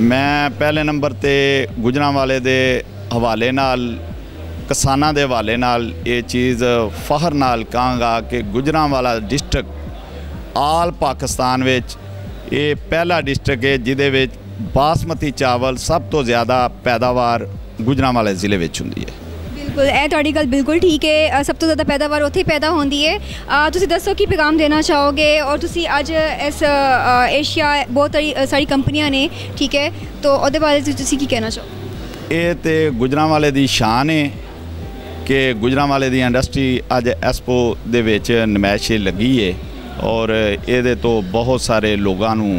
मैं पहले नंबर ते गुजरांवाले दे हवाले नाल किसानां दे हवाले नाल ये चीज़ फखर नाल कहांगा कि गुजरांवाला डिस्ट्रिक्ट आल पाकिस्तान विच ये पहला डिस्ट्रिक्ट है जिहदे विच बासमती चावल सब तो ज़्यादा पैदावार गुजरांवाले ज़िले विच हुंदी है। बिल्कुल ਇਹ ਤੁਹਾਡੀ ਗੱਲ बिल्कुल ठीक है। सब तो ज़्यादा पैदावार उत्थे पैदा होंदी है। ਤੁਸੀਂ ਦੱਸੋ ਕੀ पैगाम देना चाहोगे और ਤੁਸੀਂ ਅੱਜ इस एशिया बहुत सारी कंपनियां ने, ठीक है, तो ਉਹਦੇ ਬਾਰੇ ਤੁਸੀਂ ਕੀ ਕਹਿਣਾ ਚਾਹੋ? ਇਹ ਤੇ ਗੁਜਰਾਂਵਾਲੇ ਦੀ शान है कि गुजरांवाले दी इंडस्ट्री अज एक्सपो दे विच नमैश लगी है और ये तो बहुत सारे लोगों नूं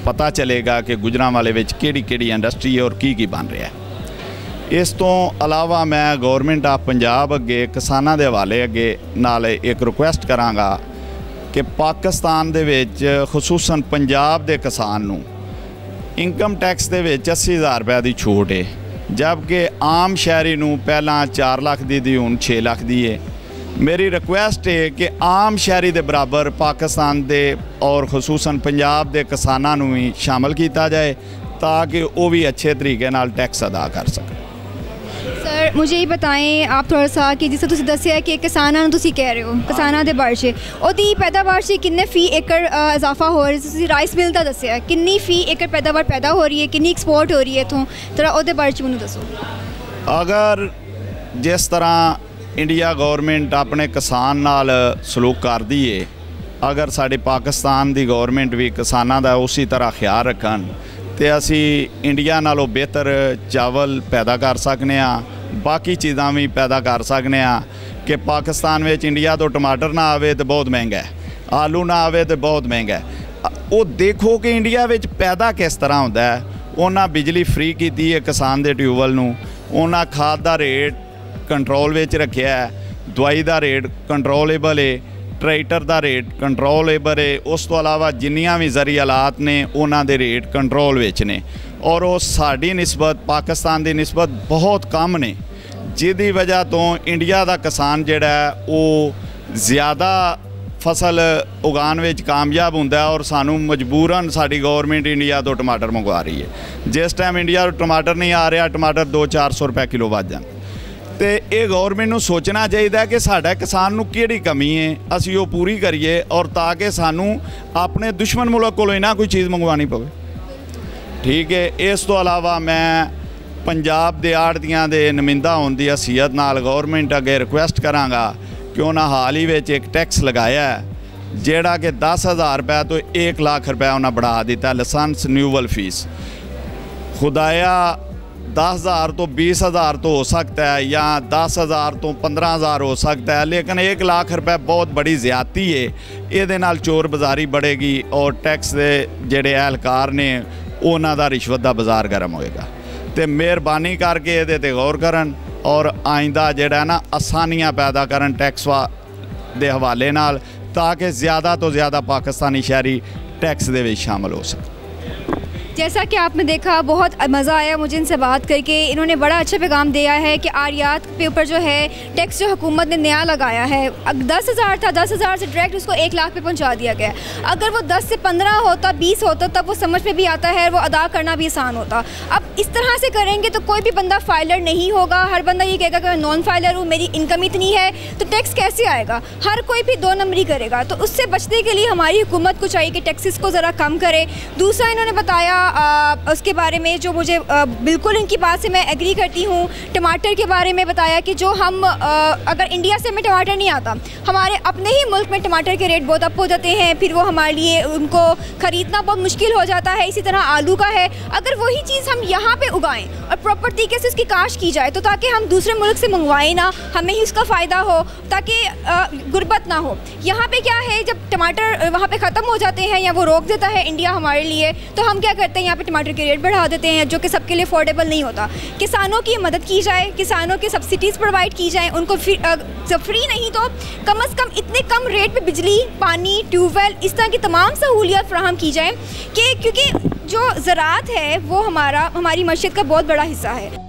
पता चलेगा कि गुजरांवाले विच किहड़ी इंडस्ट्री है और की बन रहा है। इस तो अलावा मैं गौरमेंट ऑफ पंजाब अगे किसानां दे हवाले अगे नाल एक रिक्वेस्ट करांगा कि पाकिस्तान दे विच खसूसन पंजाब दे किसान नूं इनकम टैक्स दे विच 80,000 रुपए की छूट है, जबकि आम शहरी नूं पहला 4 लाख दी हुण 6 लाख दी है। मेरी रिक्वेस्ट है कि आम शहरी दे बराबर पाकिस्तान दे और खसूसन पंजाब दे किसानां नूं भी शामिल किया जाए ताकि वो भी अच्छे तरीके नाल टैक्स अदा कर सकें। सर मुझे ये बताएं आप थोड़ा सा कि जिस तुसीं दस्सिया कि किसानां नूं तुसीं कह रहे हो किसानां दे बारे च ओदी पैदावार से किन्ने फी एकड़ इजाफा हो रहा है? तुसीं राइस मिल दा दस्सिया किन्नी फी एकड़ पैदावार पैदा हो रही है, किन्नी एक्सपोर्ट हो रही है इत्थों, थोड़ा ओदे बारे च मैनूं दस्सो। अगर जिस तरह इंडिया गौरमेंट अपने किसान नाल सलूक करदी है, अगर साडी पाकिस्तान दी गौरमेंट भी किसानां दा उसी तरह ख्याल रखन तो असी इंडिया नालों बेहतर चावल पैदा कर सकने आ, बाकी चीज़ां भी पैदा कर सकने आ। कि पाकिस्तान में इंडिया तो टमाटर ना आवे तो बहुत महंगा है, आलू ना आवे तो बहुत महंगा है। वो देखो कि इंडिया में पैदा किस तरह होता है। उन्हें बिजली फ्री की है किसान के ट्यूबवैल नूं, उन्हें खाद का रेट कंट्रोल में रखा है, दवाई का रेट कंट्रोलेबल है, ट्रैक्टर का रेट कंट्रोलेबल है। उस तो अलावा जिन्नियां भी जरी हालात ने उन्हां दे रेट कंट्रोल विच ने और वो साडी निस्बत पाकिस्तान की निस्बत बहुत कम ने, जिहदी वजह तो इंडिया का किसान जिहड़ा है वो ज़्यादा फसल उगान विच कामयाब हुंदा है और सानू मजबूरन साडी गौरमेंट इंडिया तो टमाटर मंगवा रही है। जिस टाइम इंडिया तो टमाटर नहीं आ रहा, टमाटर 200-400 रुपए किलो वध जाण। तो ये गौरमेंट नूं सोचना चाहिए कि साडा किसान नूं किहड़ी कमी है, असीं वो पूरी करिए और ताकि सानू अपने दुश्मन मुल्क कोलों ना कोई चीज़ मंगवानी पवे। ठीक है। इस तो अलावा मैं पंजाब दे आड़तियां दे नुमाइंदा होने की हैसियत नाल गौरमेंट अगे रिक्वेस्ट करांगा कि उन्हें हाल ही में एक टैक्स लगाया है जिहड़ा कि 10,000 रुपए तो 1 लाख रुपए उन्हें बढ़ा दिता लाइसेंस रिन्यूअल फीस। खुदाया 10,000 तो 20,000 तो हो सकता है या 10,000 तो 15,000 हो सकता है, लेकिन 1 लाख रुपए बहुत बड़ी ज़्यादती है। ये नाल चोर बाजारी बढ़ेगी और टैक्स के जेडे एहलकार ने उन्हां दा रिश्वत का बाजार गर्म होएगा। तो मेहरबानी करके ये ते गौर करन और आइंदा जेड़ा ना आसानियां पैदा करन टैक्स दे हवाले नाल ताकि ज़्यादा तो ज़्यादा पाकिस्तानी शहरी टैक्स दे विच शामिल हो सके। जैसा कि आपने देखा बहुत मज़ा आया मुझे इनसे बात करके। इन्होंने बड़ा अच्छा पैगाम दिया है कि आरियात के ऊपर जो है टैक्स जो हुकूमत ने नया लगाया है 10,000 था, 10,000 से डायरेक्ट उसको 1 लाख पे पहुंचा दिया गया। अगर वो 10 से 15 होता 20 होता तब वो समझ में भी आता है, वो अदा करना भी आसान होता। अब इस तरह से करेंगे तो कोई भी बंदा फाइलर नहीं होगा, हर बंदा ये कहेगा कि मैं नॉन फाइलर हूँ, मेरी इनकम इतनी है, तो टैक्स कैसे आएगा? हर कोई भी 2 नंबरी करेगा। तो उससे बचने के लिए हमारी हुकूमत को चाहिए कि टैक्सेस को ज़रा कम करे। दूसरा इन्होंने बताया उसके बारे में जो मुझे बिल्कुल इनकी बात से मैं एग्री करती हूँ। टमाटर के बारे में बताया कि जो हम अगर इंडिया से हमें टमाटर नहीं आता, हमारे अपने ही मुल्क में टमाटर के रेट बहुत अप हो जाते हैं, फिर वो हमारे लिए उनको ख़रीदना बहुत मुश्किल हो जाता है। इसी तरह आलू का है, अगर वही चीज़ हम यहाँ पे उगाएं और प्रॉपर तरीके से उसकी काश्त की जाए तो ताकि हम दूसरे मुल्क से मंगवाएं ना, हमें ही उसका फ़ायदा हो, ताकि गुर्बत ना हो। यहाँ पे क्या है, जब टमाटर वहाँ पे ख़त्म हो जाते हैं या वो रोक देता है इंडिया हमारे लिए, तो हम क्या करते हैं यहाँ पे टमाटर के रेट बढ़ा देते हैं जो कि सबके लिए अफोर्डेबल नहीं होता। किसानों की मदद की जाए, किसानों के सब्सिडीज़ प्रोवाइड की जाए, उनको फ्री नहीं तो कम से कम इतने कम रेट पे बिजली, पानी, ट्यूबवेल, इस तरह की तमाम सहूलियत फराहम की जाए कि क्योंकि जो ज़राअत है वो हमारी मईशत का बहुत बड़ा हिस्सा है।